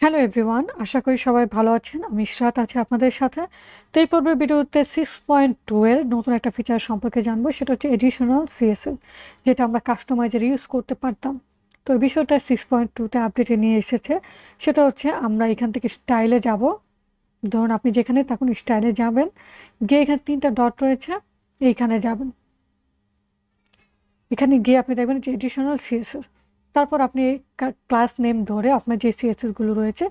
Hello everyone, আশা করি সবাই ভালো আছেন। আমি ইশরাত আছি আপনাদের সাথে। তো এই পর্বের ভিডিওতে 6.2 এর নতুন একটা ফিচার সম্পর্কে জানবো, সেটা হচ্ছে এডিশনাল সিএসএস, যেটা আমরা কাস্টমাইজার ইউজ করতে পারতাম। তো এই বিষয়টা 6.2-তে আপডেটে নিয়ে এসেছে। সেটা হচ্ছে আমরা এখান থেকে স্টাইলে যাব। ধরুন আপনি যেখানে তখন স্টাইলে যাবেন, গিয়ে এখানে 3টা ডট রয়েছে, এইখানে যাবেন। এখানে গিয়ে আপনি দেখবেন যে এডিশনাল সিএসএস, তারপর আপনি ক্লাস নেম ধরে আপনার যে সিএসএসগুলো রয়েছে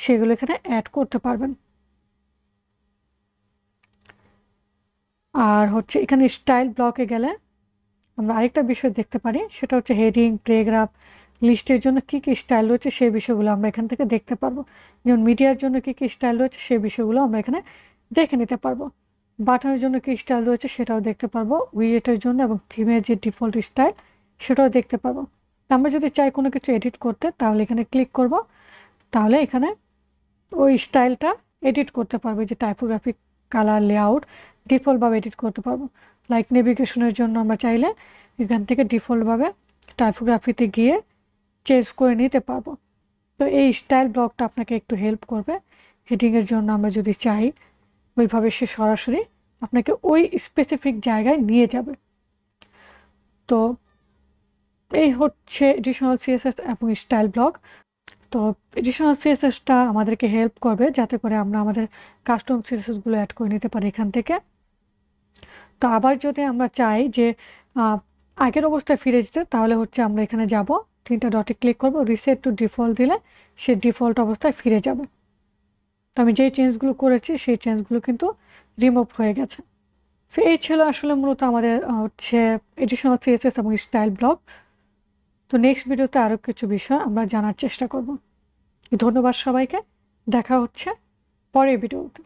সেগুলো এখানে অ্যাড করতে পারবেন। আর হচ্ছে এখানে স্টাইল ব্লকে গেলে আমরা আরেকটা বিষয় দেখতে পারি, সেটা হচ্ছে হেডিং, প্যারাগ্রাফ, লিস্টের জন্য কী কী স্টাইল রয়েছে সেই বিষয়গুলো আমরা এখান থেকে দেখতে পারবো। যেমন মিডিয়ার জন্য কী কী স্টাইল রয়েছে সেই বিষয়গুলো আমরা এখানে দেখে নিতে পারবো। বাটনের জন্য কী স্টাইল রয়েছে সেটাও দেখতে পারবো, উইজেটের জন্য এবং থিমের যে ডিফল্ট স্টাইল সেটাও দেখতে পারবো। আমরা যদি চাই কোনো কিছু এডিট করতে, তাহলে এখানে ক্লিক করব, তাহলে এখানে ওই স্টাইলটা এডিট করতে পারবে, যে টাইপোগ্রাফিক, কালার, লেআউট ডিফল্টভাবে এডিট করতে পারবো। লাইক নেভিগেশনের জন্য আমরা চাইলে এখান থেকে ডিফল্টভাবে টাইপোগ্রাফিতে গিয়ে চেঞ্জ করে নিতে পারবো। তো এই স্টাইল ব্লকটা আপনাকে একটু হেল্প করবে। হেডিংয়ের জন্য আমরা যদি চাই, ওইভাবে সে সরাসরি আপনাকে ওই স্পেসিফিক জায়গায় নিয়ে যাবে। তো এই হচ্ছে এডিশনাল সিএসএস এবং স্টাইল ব্লক। তো এডিশনাল সিএসএসটা আমাদেরকে হেল্প করবে যাতে করে আমরা আমাদের কাস্টম সিএসএসগুলো অ্যাড করে নিতে পারি এখান থেকে। তো আবার যদি আমরা চাই যে আগের অবস্থায় ফিরে যেতে, তাহলে হচ্ছে আমরা এখানে যাব, 3টা ডটে ক্লিক করব, রিসেট টু ডিফল্ট দিলে সে ডিফল্ট অবস্থায় ফিরে যাবে। তো আমি যেই চেঞ্জগুলো করেছি সেই চেঞ্জগুলো কিন্তু রিমুভ হয়ে গেছে। তো এই ছিল আসলে মূলত আমাদের হচ্ছে এডিশনাল সিএসএস এবং স্টাইল ব্লক। তো নেক্সট ভিডিওতে আরও কিছু বিষয় আমরা জানার চেষ্টা করব। ধন্যবাদ সবাইকে, দেখা হচ্ছে পরের ভিডিওতে।